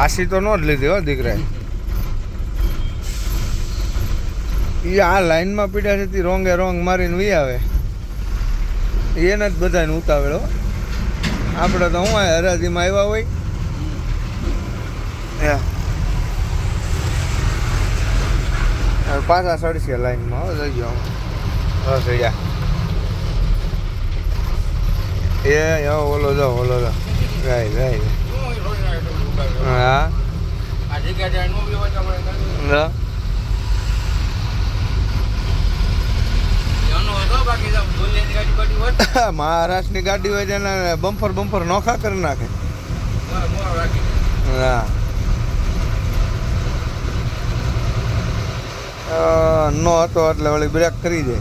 પાસી તો નો જ લીધી હો દીકરા. એ આ લાઈનમાં પીડ્યા છે તે રોંગે રોંગ મારીને વી આવે એને જ બધાને ઉતાવળ હો. આપણે તો હું હરાજીમાં આવ્યા હોય પાછા સડશે લાઈનમાં હો. જઈ ગયો બસ એ ઓલો જો ગાય ગાય હા મહારાષ્ટ્રની ગાડી હોય તેને બમ્પર નોખા કરી નાખે. હા નો હતો એટલે વળી બ્રેક કરી દે.